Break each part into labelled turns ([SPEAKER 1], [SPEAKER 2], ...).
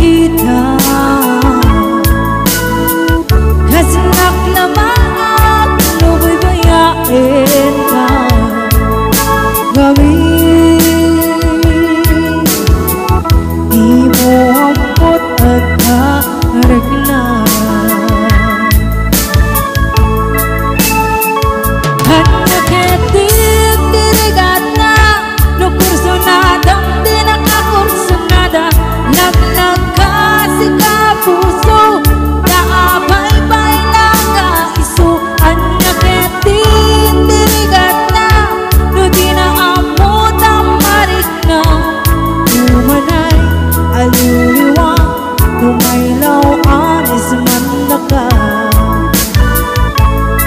[SPEAKER 1] makita kasanak na maag luboy bayain ka gawin di mo ampot at karegla hanya ketip dirigat na no kurso nada di nakakurso nada naglag ka si kapuso naabay-bay lang nga iso hanya ketip dirigat na no di na amot ang marik na umanay aluriwang tumaylaw anis man na ka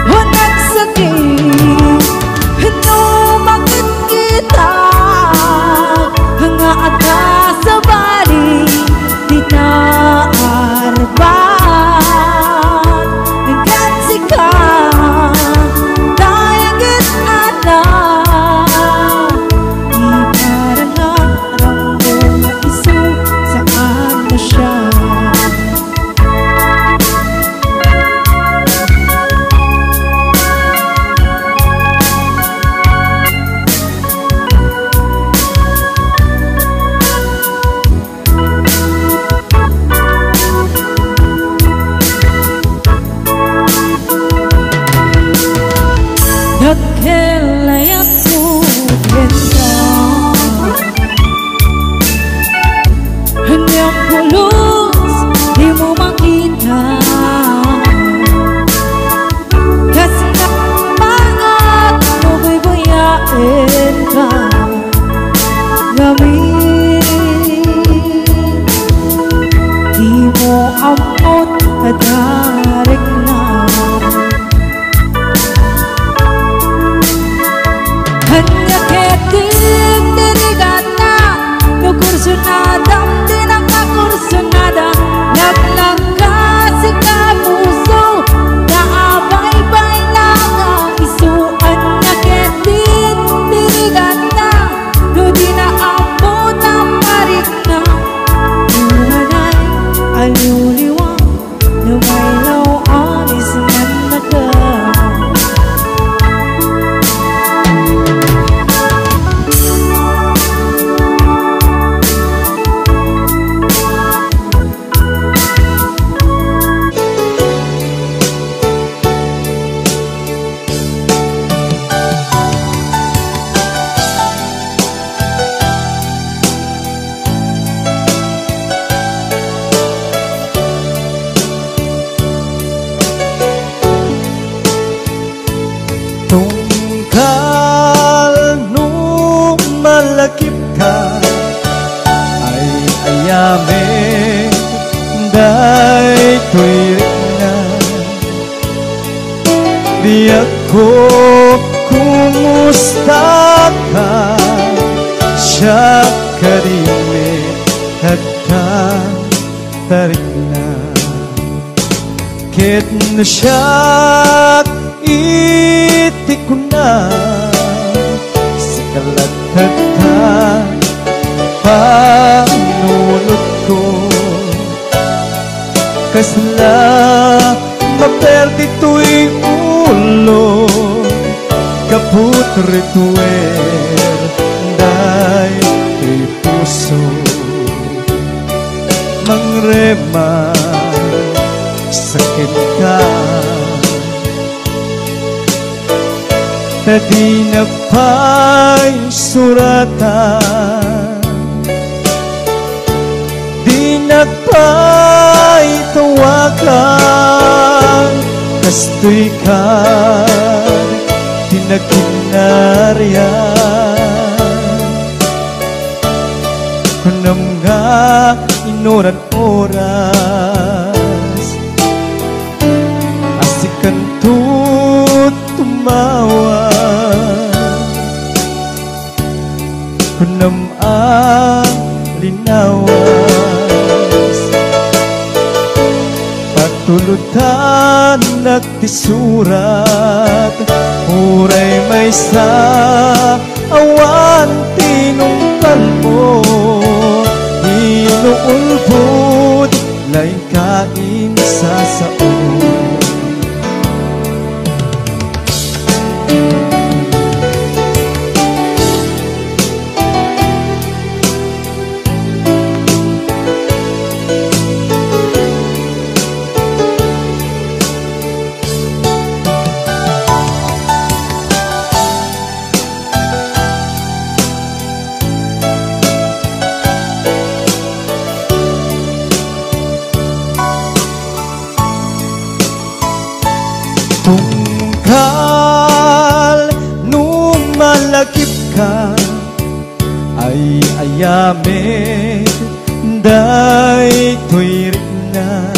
[SPEAKER 1] hunag sakit no bakit kita nga ada sa bali di na arban gansi ka dayagit ada iparang ramdam na iso saan na siya nagkelayat mo ganda hanyang pulos di mo makita kasi napangat mo buyain ka gawin di mo amot at harik na hanya ketip dirigat na no kurso nada di nakakurso nada naglag ka si kapuso naabay-bay lang ang iso hanya ketip dirigat na no di na abot ang marik na umanay aluriwang lumaylaw anis man na ka
[SPEAKER 2] tungkal nung malakip ka ay ayamin day tuwirik na di ako kumusta ka siya karimit at tarik na kit na siya iti ko na sa kalatad ka panulot ko kasla maperdi to'y ulo kaput rituer day to'y puso mangrema sakit ka na di na pa'y suratan di na pa'y tawagan kasto'y ka tinaginaryan kunam nga inoran oras asikan tumawa kunam ang linawas patulutan nagtisurat uray may sa awan tinungkal mo inuulbo bakal nung malakip ka ay ayamin day to'y na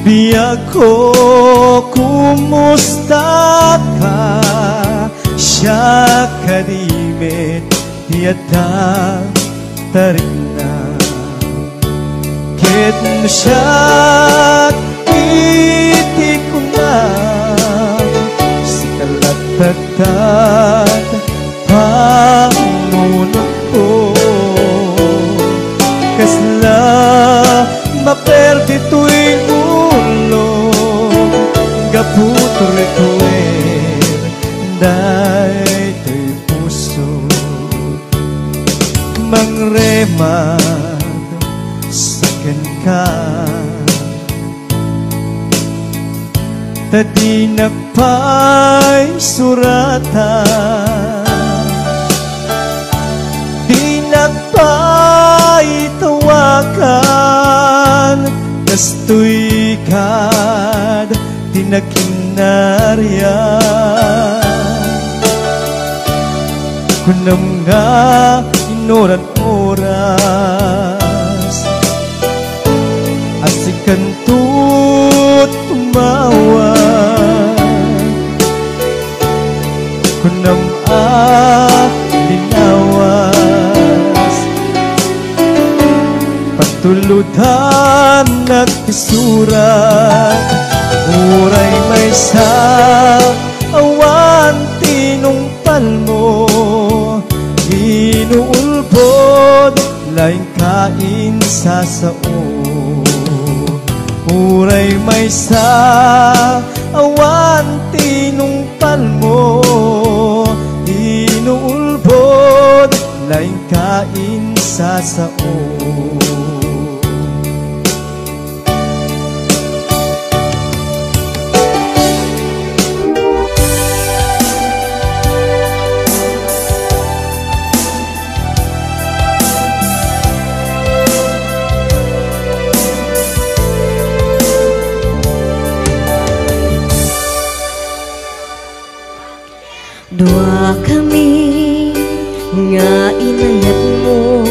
[SPEAKER 2] biyag ko kumusta ka siya kadimit yata tarik na ket no siya't iti ko na si kalatagtag pangunod ko kasla maperdi to'y ulo gaputor to'y day to'y puso mangremad saken ka tadi nagpay surata di nagpay tawakan kastoy kad tinakinarya kunam nga inoran oras asikan tut tumawa kunam linawas patulutan nagpisurat uray may sa awan tinungpal mo inuulbod laing kain sa sao uray may sa awan tinungpal mo inuulbod laing kain sa sao
[SPEAKER 3] Dua kami nga inayat mo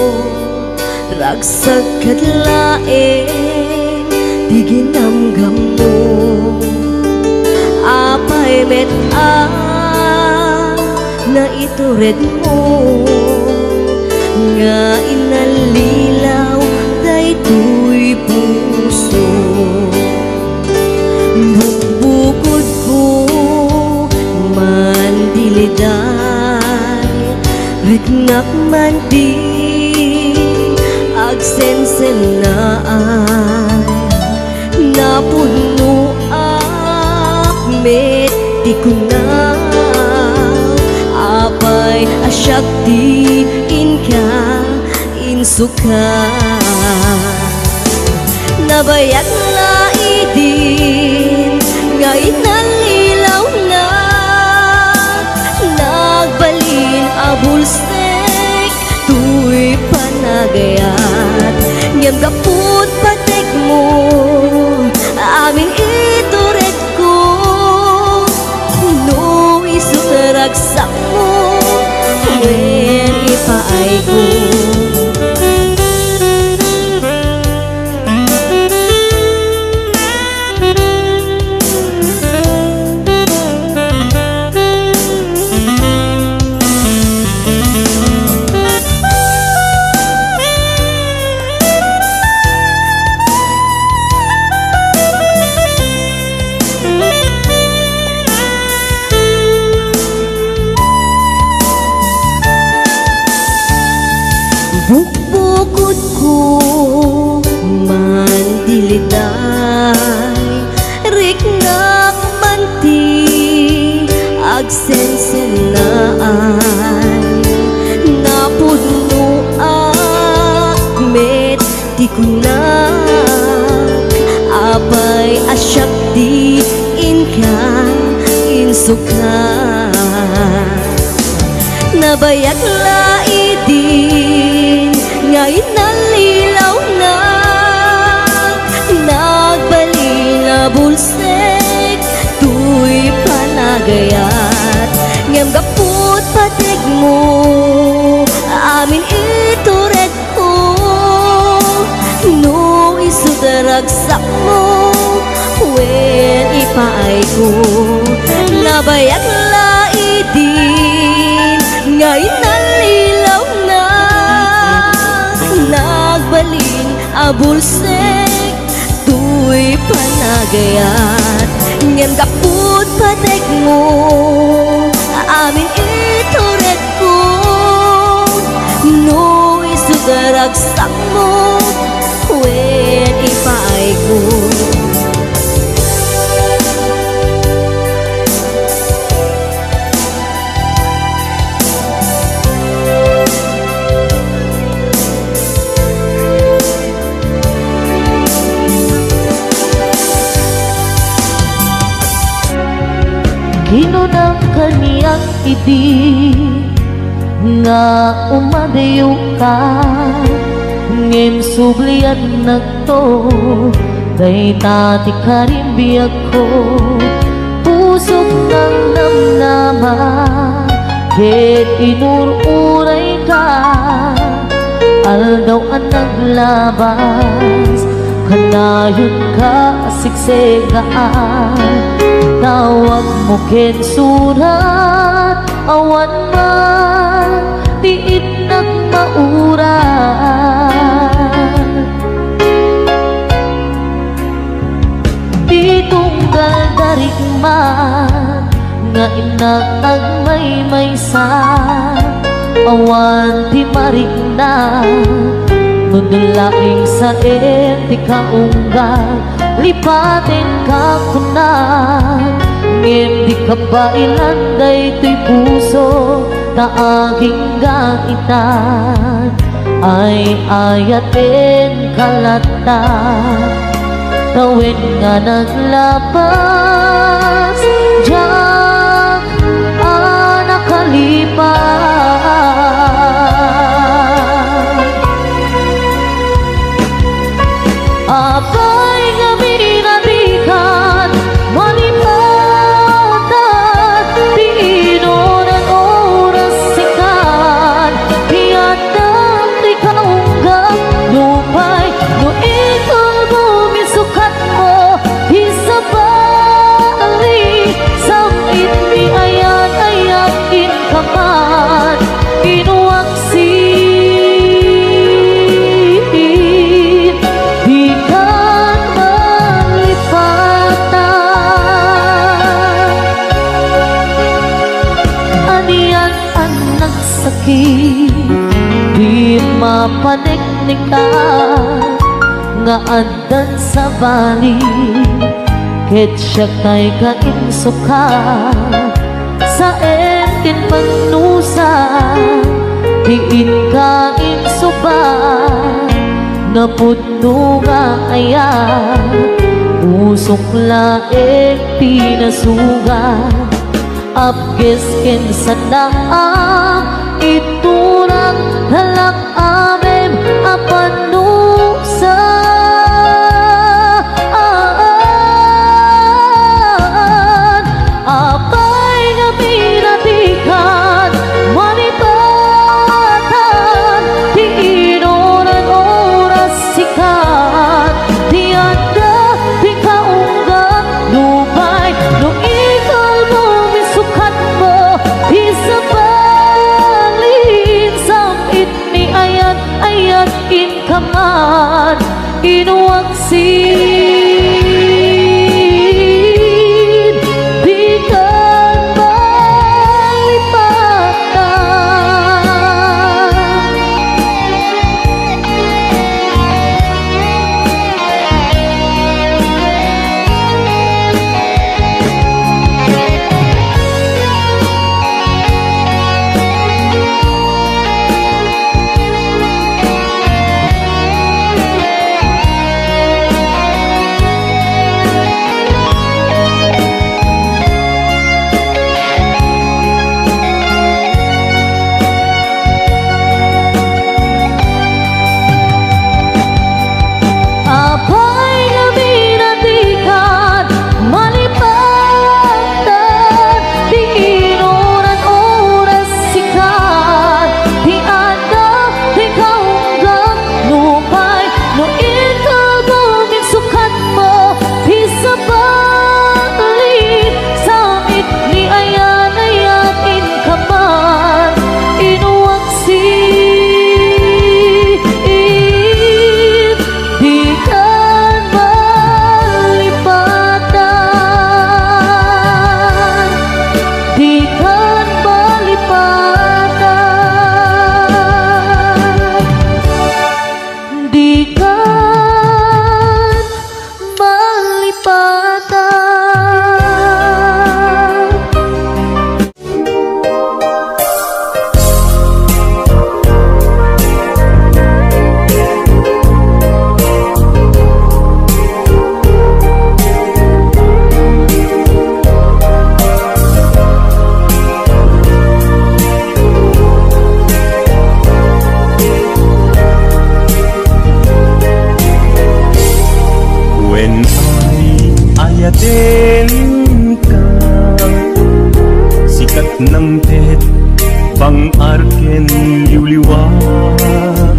[SPEAKER 3] ragsag kadlaeng di ginamgam mo apay met-a na itured mo nga inalilaw daytoy puso bukbukod ko mandiliday riknak man di agsensenaan napuno met di kuna apay asyak di inka insuka nabayat laidin nga inalilaw na nagbalin abulsek tuy panagayat ngem gaput patek mo amin ituret ko no isutaragsak mo wen ipaay ko bukbukod ko mandiliday riknak manti agsensenaan napuno met di kunak apay asyak di inka insuka nabayat laidin nga inalilaw na nagbalin abulsek panagayat ngem gaput patig mo amin ituret ko no isudaragsak mo wen ipaay ko nabayag laidin ngayon nalilaw na nagbalin abulsek tuy panagayat ngem kaput patek mo amin ituret ko no isudaragsak mo wen ipaay ko
[SPEAKER 4] Ginunang kaniyang idi nga umadayo ka ngem sublian nagto day tati karimbiyak ko pusok ng namnama ket inururay ka aldaw ang naglabas kanayon ka siksegaan tawag mo ken surat awan man tiit nagmauran di tunggal darig man nga inatag may-maysa awan di marig na nudulaing sa eti kaunggal lipatin ka kunan ngem di ka ba ilanday to'y puso na aging gaitan ay ayatin kalatan tawin nga naglabas diyak nakalipas abay nga minatikan malipatan di inunan oras sikan tiyadang di kaunggang lupay no ikol bumisukat mo isabali samit ni ayan-ayakin kaman inuwaksin di kan malipatan aniyan ang nagsakit di mapaneknikan nga andan sa bali ket siya kay kainsuka sa entin magnusa tiin ka insuba napudno nga ayan usok laeng pinasugan apkes ken sandaan iturang halak amem apanusa apay nga pinatikan manipatan di inunan oras sikat di anda di kaunggang lupay no ikal bumisukat mo isabalin samit ni ayat-ayat inkaman inuwaksin di kan malipatan
[SPEAKER 5] liwliwat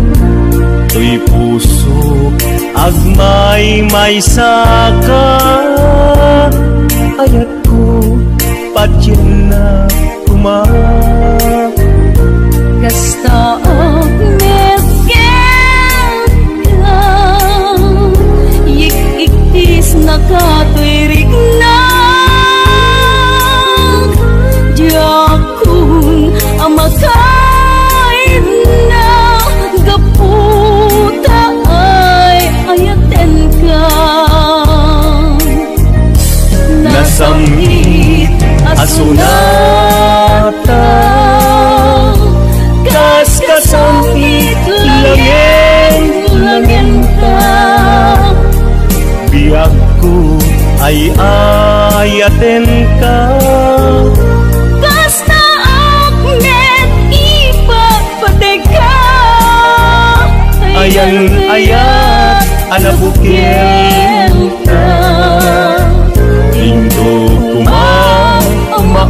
[SPEAKER 5] to'y puso agmay may saka ayat ko patyen na kumak
[SPEAKER 3] Kasta agmedgen ka Yik-iktis nakatwirig na Diyakun amakain na Gaputa ay ayaten ka
[SPEAKER 5] Nasamit asunata Kas-kasamit langin ka Biyak ko ay ayaten ka
[SPEAKER 3] Kasta akmet ipagpateka
[SPEAKER 5] Ayan ayat anabukil ka Indo kumauma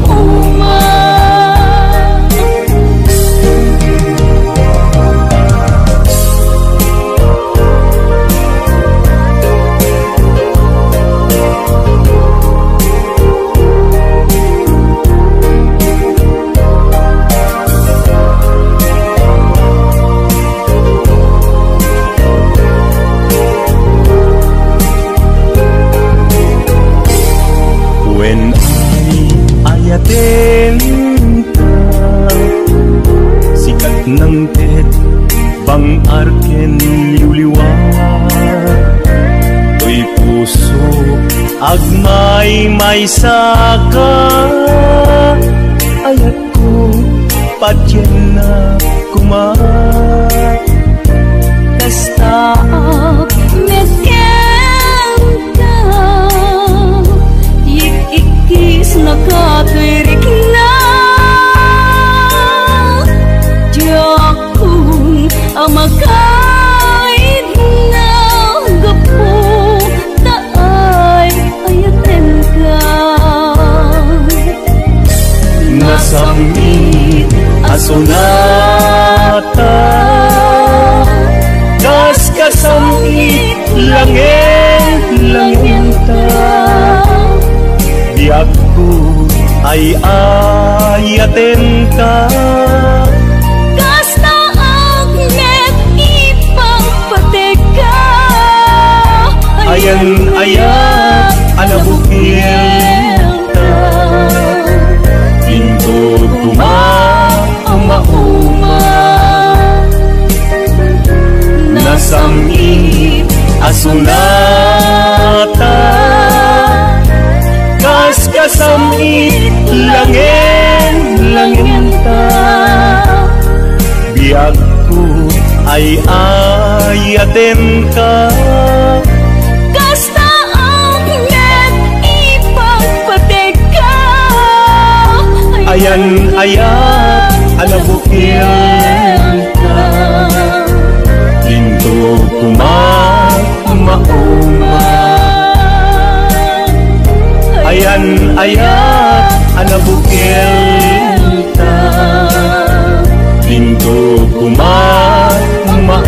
[SPEAKER 5] ayaten ka sikat ng tet bang arken liwliwat to'y puso agmay may saka ayat ko patyen na kumak
[SPEAKER 3] Kasta agmedgen ka Yik-ikis nakatwirig na Diyakun amakain na Gaputa ay ayaten ka
[SPEAKER 5] Nasamit asunata Kas-kasamit langin ta Biyak ko ay ayaten ka
[SPEAKER 3] Kasta agmet ipagpateka
[SPEAKER 5] Ayan ayat anabukil ka Indo kumauma Nasamit asunata Kas-kasamit langin ta Biyak ko ay ayaten ka
[SPEAKER 3] Kasta agmet ipagpateka
[SPEAKER 5] Ayan ayat anabukil ka Indo kumauma Ayan ayat anabukil ka Indo kumauma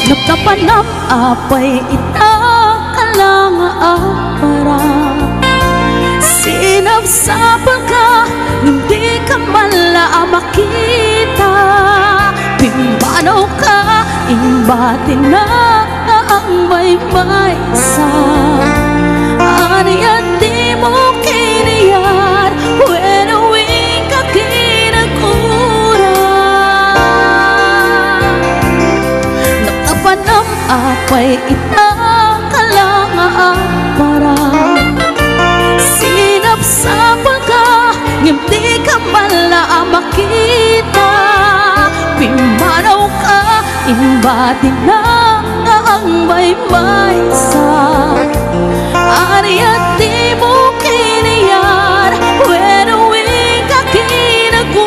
[SPEAKER 3] Nagkapanap apay itakalang apara Sinabsabal ka, hindi ka mala makita Pimbanaw ka, imbatin na ang may sa Aniya di mo kiniyar, wenawin ka kinagura Nagkapanap apay itakalang apara Sinabsabal ka, hindi ka mala makita Pimbanaw ka, imbati na nga ang maymaysa. Ari at di mo kiniyar, wenuwing ka kinaguran.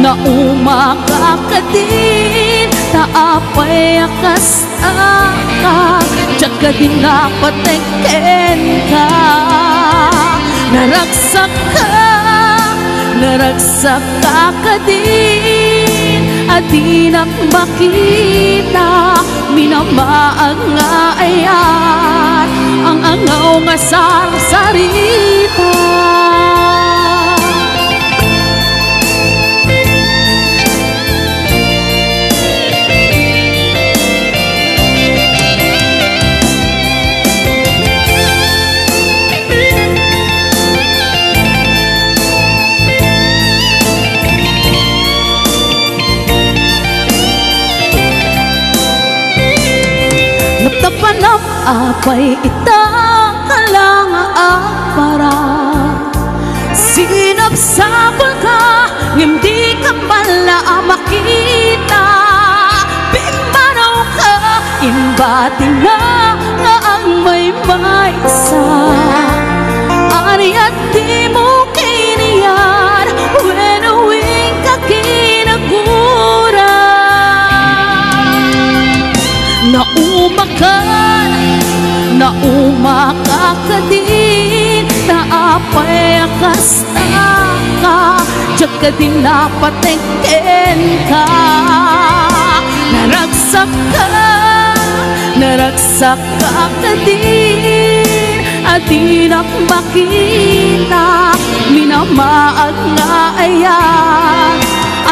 [SPEAKER 3] Naumakan ka din, taapay akas ka, tiyaga din napateken ka. Naragsak ka din, at di makita, minamaag nga ayan, ang angaw nga sarsarita. Tapanap apay itang kalanga-apara, sinapsapol ka, hindi ka pala makita. Bimanaw ka, imbati na nga ang maymaysa. Ari at di mo kiniyar, wenuwing ka kinaguran. Naumaka ka din, naapay akas ka, tiyaga din napateken ka. Naragsak ka din, at di makita, minamaag nga ayan,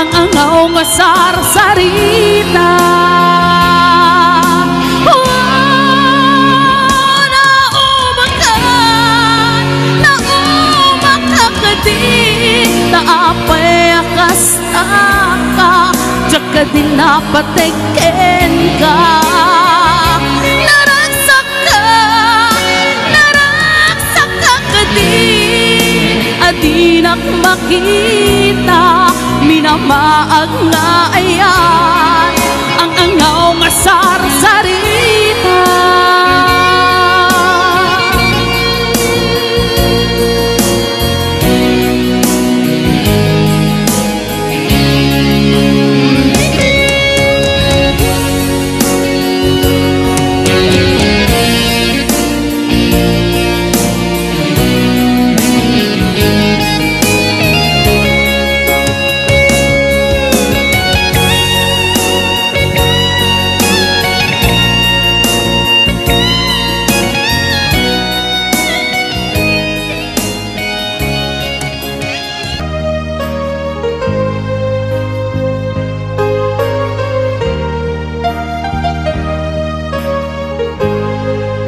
[SPEAKER 3] ang angaw nga sarsarita. Naapay akas ka, tiyaga din napateken ka. Naragsak ka din, at di makita, minamaag nga ayan, ang angaw nga sarsarita.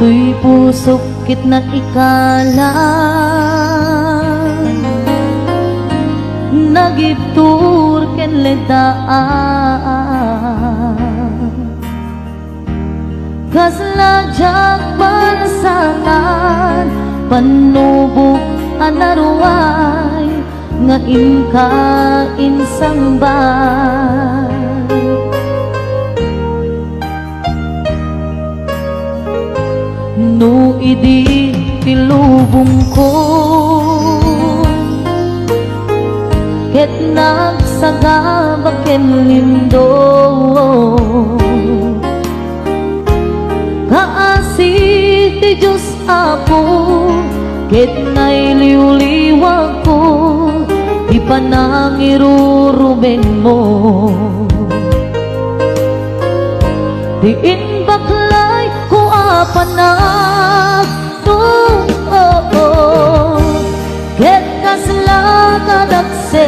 [SPEAKER 4] Tuy pusok kit na ikalan, nagibtur ken ledaan, kasladyak banasanan, panubok anaruay, nga inkain sangban. No idi tilubong ko, ket nagsagabak ken lindo, kaasi ti Diyos ako, ket nailiw-liwag ko, di pa nangiruruben mo. Diin baklay ko apanag ket kaslakadakse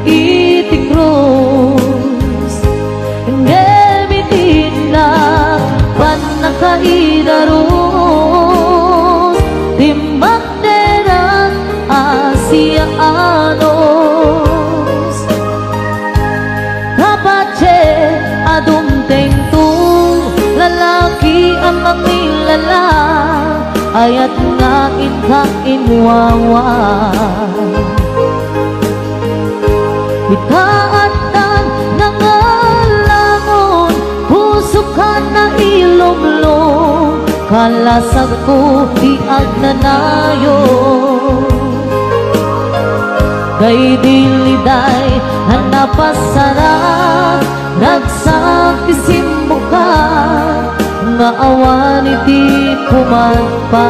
[SPEAKER 4] iti krus, nemitin na panakaidarus, timakderan Asiaanos, kapatse adumteng tu lalaki ang mamilala, ayat nga inkang inwawa. itaatan nangalangon, puso ka na ilumlong, kalasag ko di agnanayo. Kay diliday hanapasarap, ragsak isimbo ka, nga awan iti pumadpa.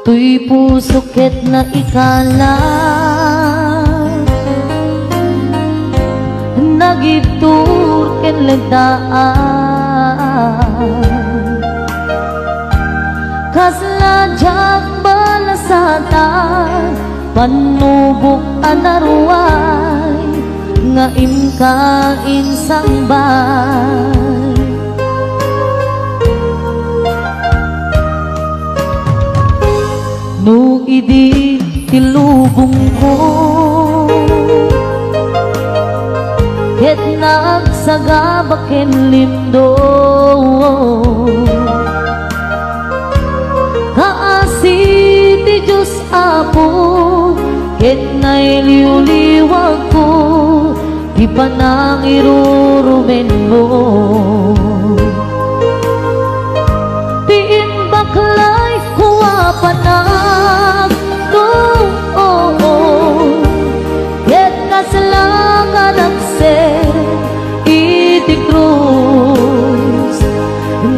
[SPEAKER 4] Tuy puso ket na ikala, nagitur ken legdaan, kasladyak balasatan, panubok anaruay, nga imkain sangbay. No idi tilubong ko, ket nagsagabaken lindo, kaasi ti Diyos Apo, ket nailiwliwag ko, di pa nang irurumen mo. Tiin baklay kuwa panag doon, ket kasalangan aksen iti krus,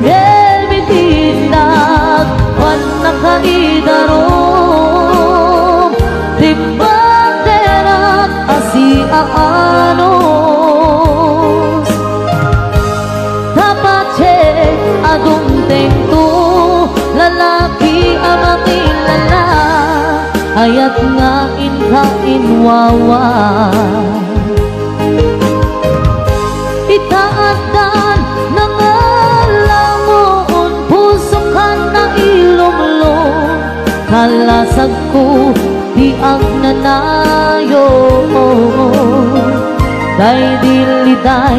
[SPEAKER 4] nemitinag wan nakaidarom, timbang terak asi aanos, dapat siya adumteng to, lalaki ang ilala, ayat nga inkainwawa. Itaatan nangalangon, puso ka na ilumlong, kalasag ko di agnanayo. Day diliday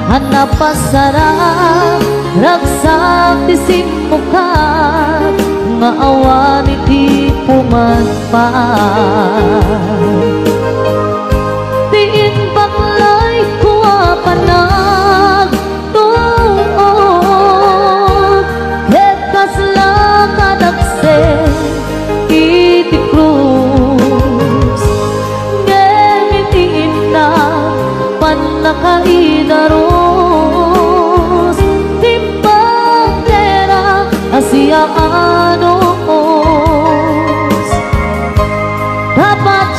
[SPEAKER 4] hanapasarap, ragsak ti simmo ka, nga awan iti pumadpa. Tiin baklay kuwa panag doon, ket kaslakan aksen iti krus, ngemitiin na panakaidaros, timbang terak asya anos, dapat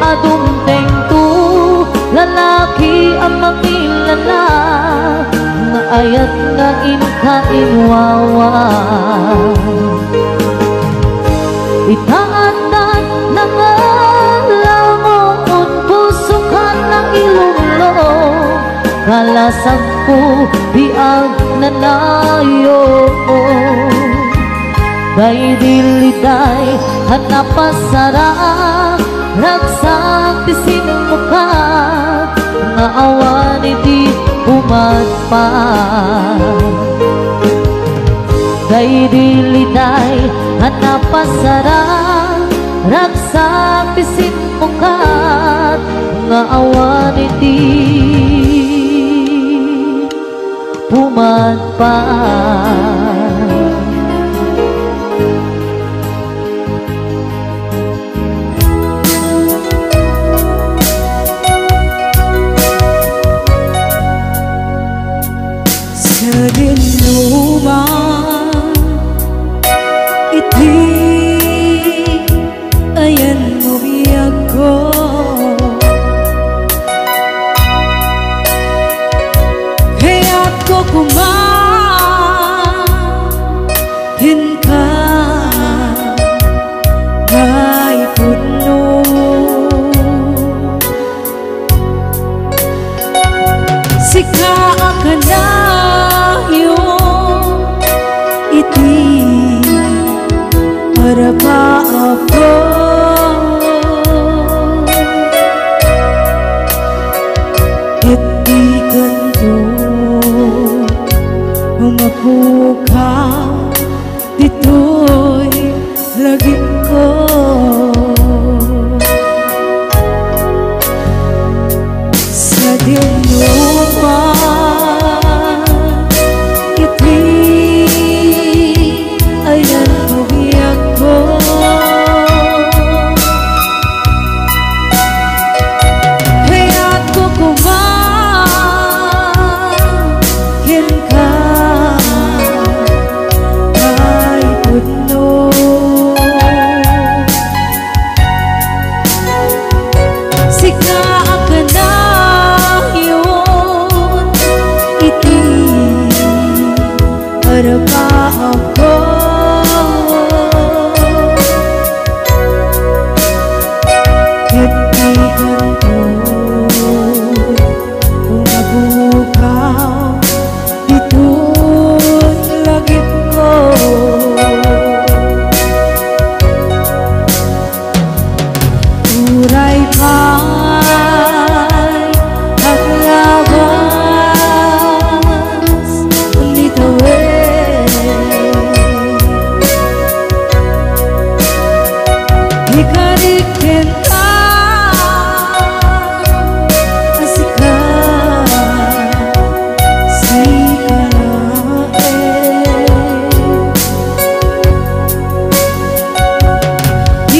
[SPEAKER 4] adumteng to, lalaki ang makilala, nga ayat nga inkainwawa. Itaatan nangalangon, puso ka na ilumlong, kalasag ko di agnanayo. Day diliday hanapasarap, ragsak ti simmo ka, nga awan iti pumadpa. Day diliday hanapasarap, ragsak ti simmo ka, nga awan iti pumadpa.
[SPEAKER 1] Dinuman iti ayan mo biyag ko, kaya't ko kuman para ba ako itikan ko mapukaw dito'y lagi ko sa dinuman iti ayan umiyak ko kaya't ko kumakin ka ay puno sika ka na yun iti para ba ako itikan ko mabukaw dito'y lagip ko uray pa'y naglabas nitawid ikarikin ka asika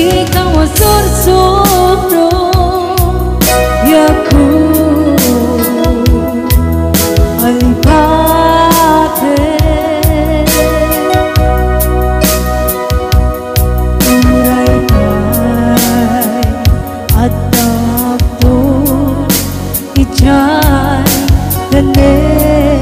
[SPEAKER 1] ikaw sursuro yaku alipate uray pa'y at tapon ijay ganin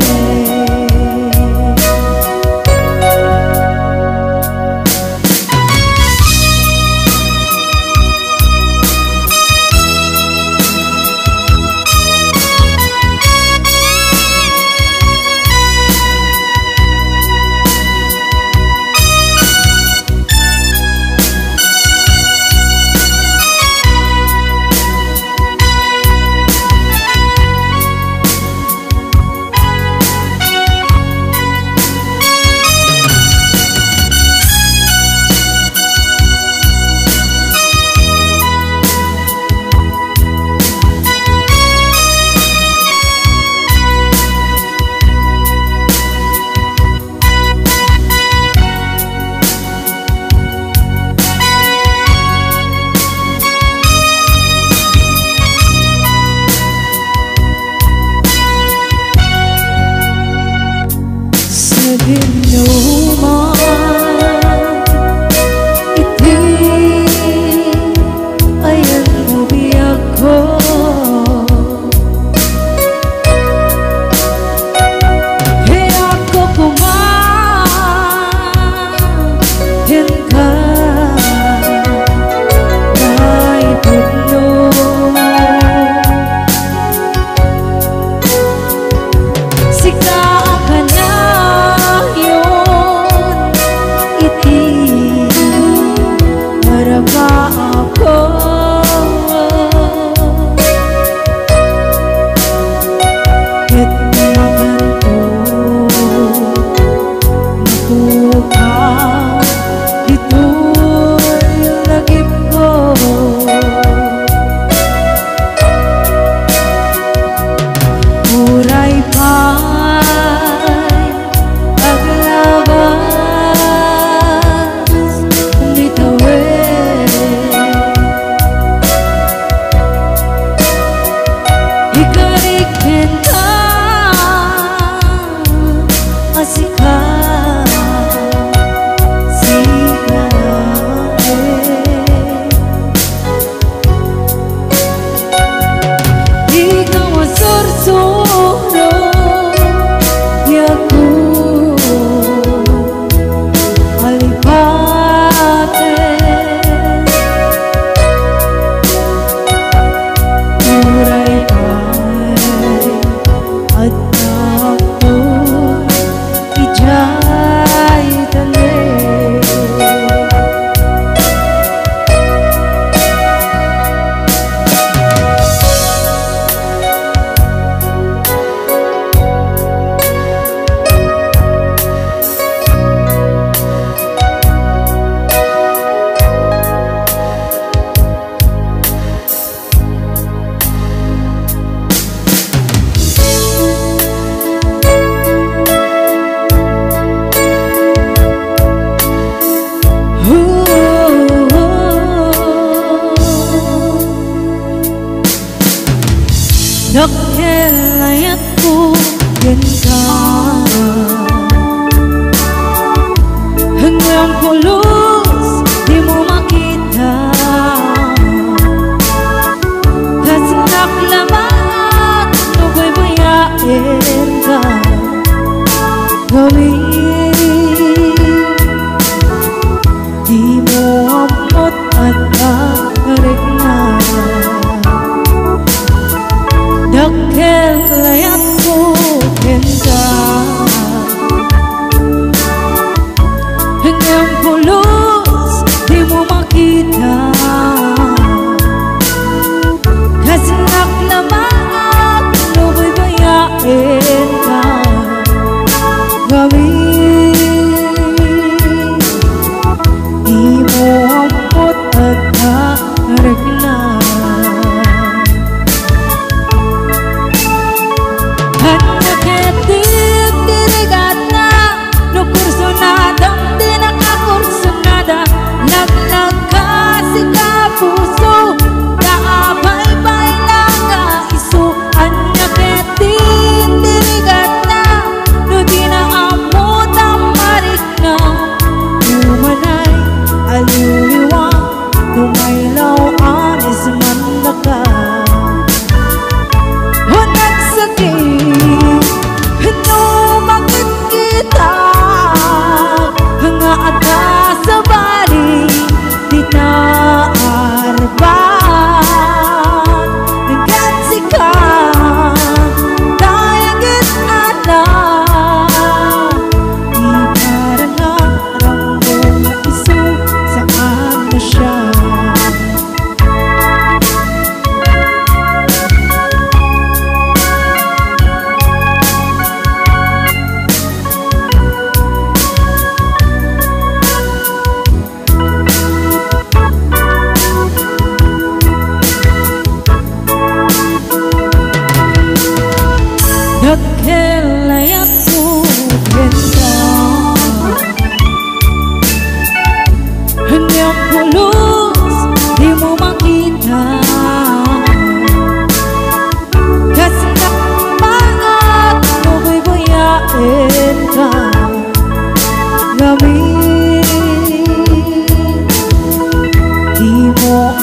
[SPEAKER 1] sa dinuman iti ayan umiyak ko kaya't ko kumahin ka ay puno sika ka na yun iti para ba ako itikan ko mapukaw dito'y lagip ko uray pa'y naglabas nitawid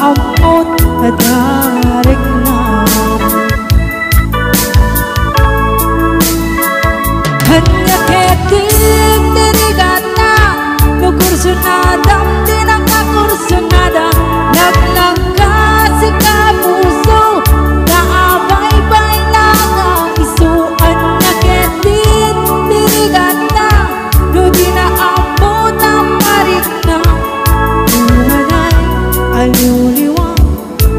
[SPEAKER 1] amot adarik na hanya ketik dirigata no kursunada di nakakursunada naglangkasi ka puso naabay-bay lang ang isuan na ketik dirigata no di naabot ang marik na umanay aliw-liwang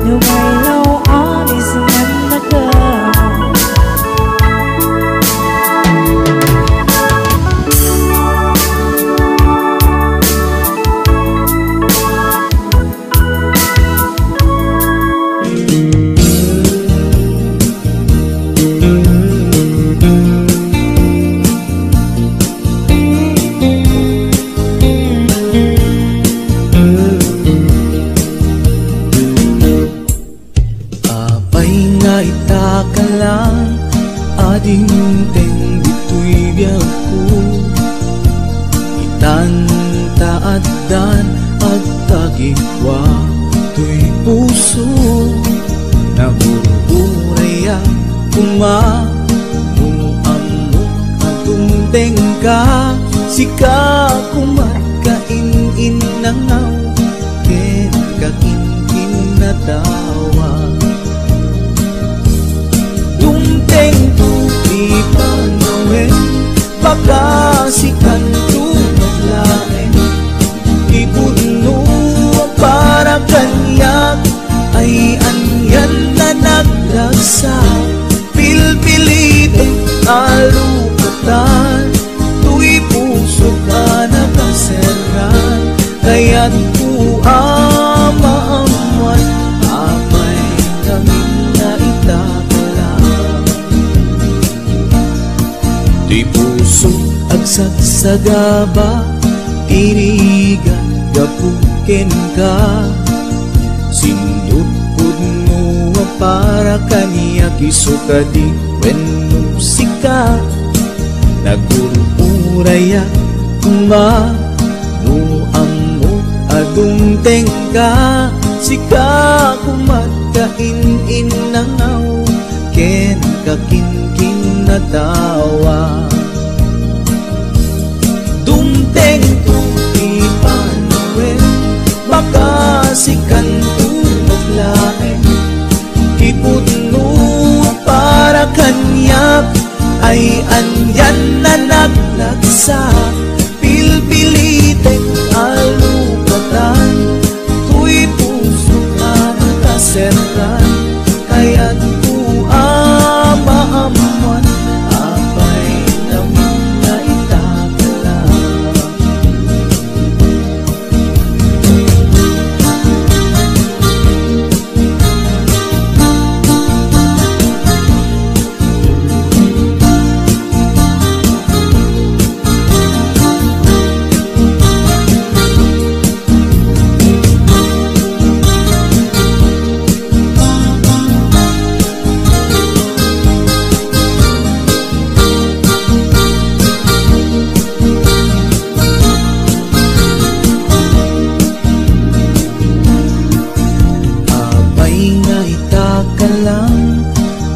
[SPEAKER 1] lumaylaw anis man naga
[SPEAKER 2] Itakalang ading teng dito'y biyaku itantaadan at tagikwa to'y puso nabuburaya kumamuamok at tumteng ka sika kumatkain nangaw ken kakinkin na tawa tumteng tupi panawin pagkasikan tumaglain ipuno para kanyak ay anyan na naglagsa pilpilite alupatan tu'y puso ka nakaseran kaya't kuamaamuan apay kami na itakalang di puso agsagsagaba tirigan gapuken ka sindutpud mo para kaniya kisuka di wenno sika nagururaya kuma no amot adung tengka sika kumatkain nangaw ken kakinkin na tawa dumteng tupi panawin makasikan tumaglain ipuno para kanyak ay anyan na naglagsa pilpilitek alupatan tu'y puso ka nakaseran kaya't kuamaamuan apay naman na itakalang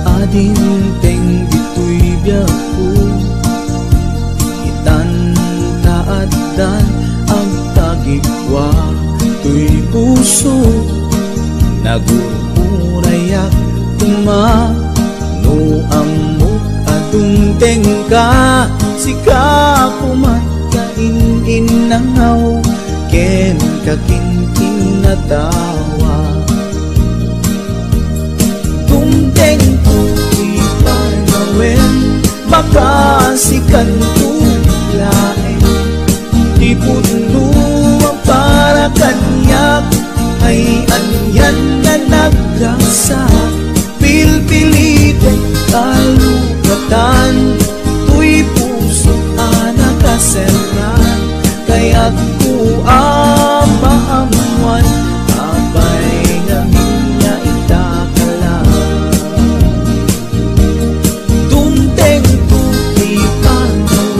[SPEAKER 2] adinteng dito'y biyaku itantaadan ang tagikwa to'y puso nagururayak kumano amok adungteng ka sika kumatkain nangaw ken kakinkin na tawa tumteng tu'y panawin makasikan tumaglain ipuno para kanyak ay anyan na naglasa pilpilitek kalugatan tu'y puso nakaseran kaya't kuamaamuan abay namin na itakalang dumteng tu'y panawin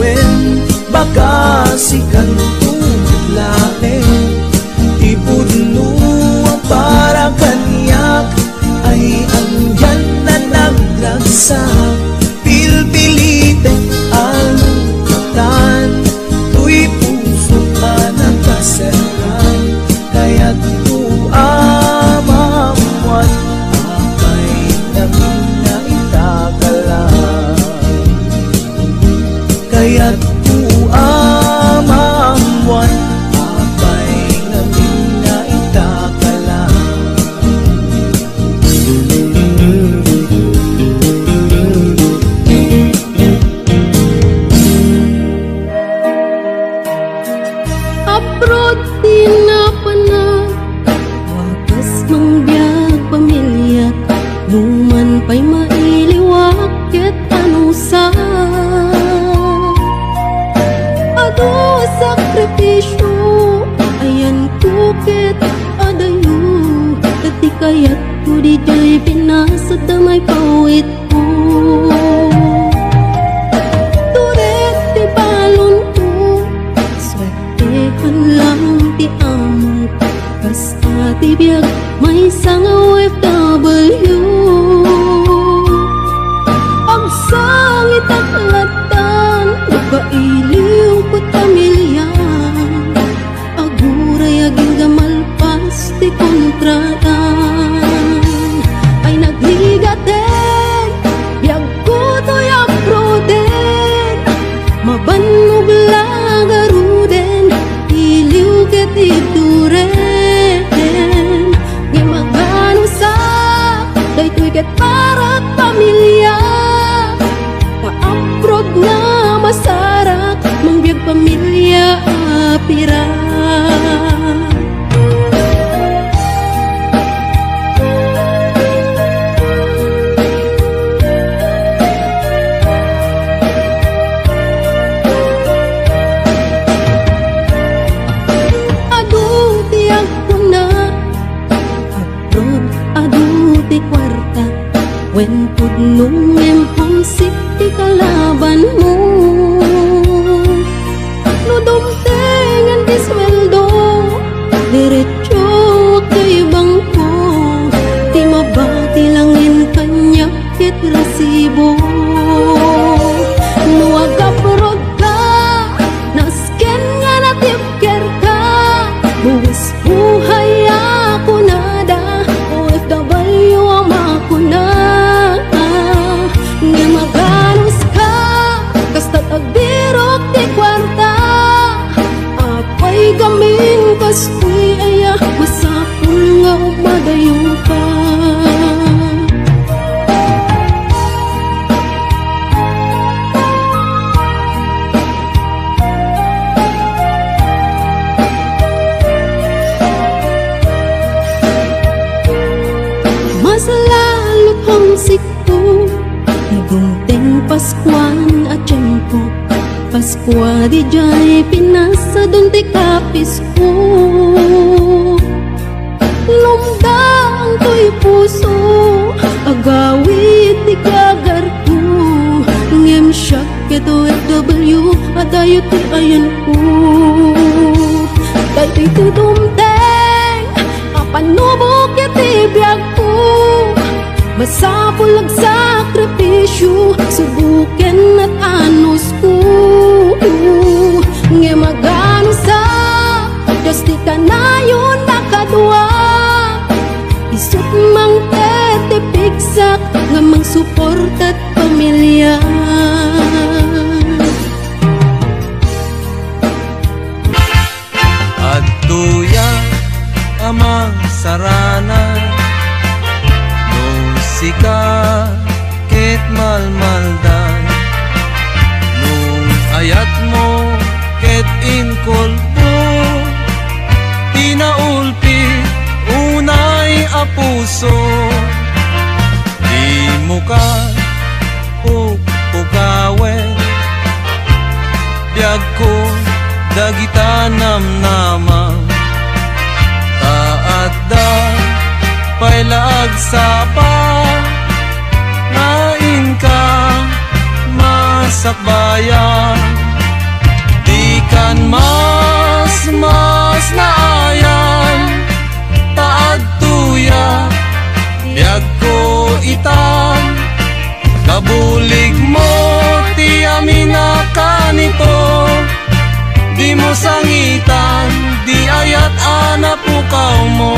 [SPEAKER 6] mangbiyag pamilya, numan pa'y mailiwak ket anusa. Ado sakripisyo, ayan ko ket adayo, dati kayat ko di jay pinasa damay pawit ko. Turet ti balon ko, swetehan lang ti among, basta ti biyag may isang OFW. Ang sangit aklatan, nagkailiw ko't pamilyan, aguray aging gamalpas ti kontratan. Ay nagligaten, biyag ko to'y aproden, mabanog lagaruden, iliw ket ituren. Nga magano sa daytoy ket parat pamilya, ka-aprod na masarak, mangbiyag pamilya apira. When pud nung emponsik ti kalaban mo, no dumtengan ti sweldo, diretso kay bangko, ti mabati langin kanya ket resibo. No agaprod ka, nasken nga natipker ka, buwis buhay ako nada, OFW ang makuna. Nga maganos ka, kasta't agbirok ti kwarta, apay gaming kastoy aya, masapul nga umadayo pa. Mas lalo pang sikto, nagungteng Paskuan at tiyempo, Paskwa di jay pinasa dun ti kapisko. Lumdang to'y puso, agawit ti kagar ko, ngem siyak ket OFW, adayo ti ayan ko. Daytoy ti dumteng, apanubo ket ti biyag ko, masapul ag sakripisyo, subuken at anos ko. Nga magano sa justi kanayon nakadwa, isut mang tetipigsak nga mang suportat pamilya.
[SPEAKER 2] At tuya amang sarana, sika ket malmaldan, nung ayat mo ket inkolpo, tinaulpi unay apuso. Di mo ka pukawen, biyag ko dagita namnamam, taat da pailag sapa, nain ka masakbayan, di kan mas naayan, taad tuya biyag ko itan, kabulig mo ti amina kanito, di mo sangitan, di ayat anapukaw mo.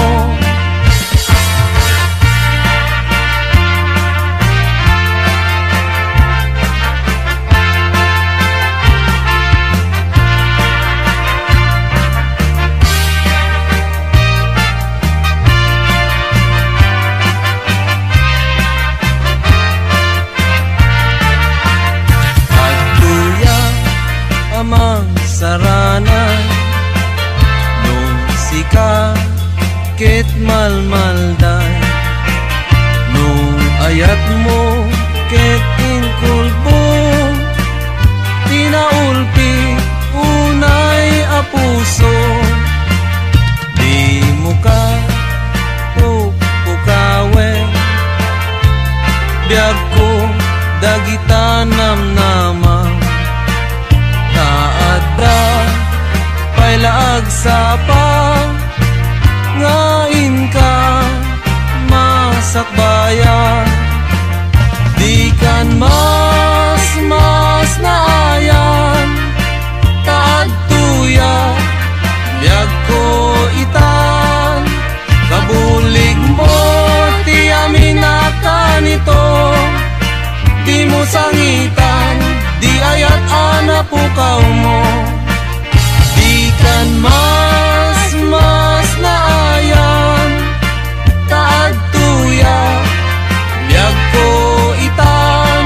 [SPEAKER 2] Sarana, nung sika ket mo sangitan, di ayat ana pukaw mo. Di kan mas naayan, taad tuya, biyag ko itan.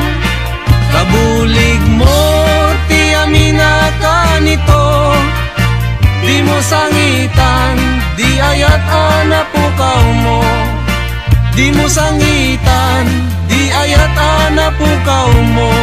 [SPEAKER 2] Kabulig mo, ti amina ka nito. Di mo sangitan, di ayat ana pukaw mo. Di mo sangitan, di ayat ana pukaw mo.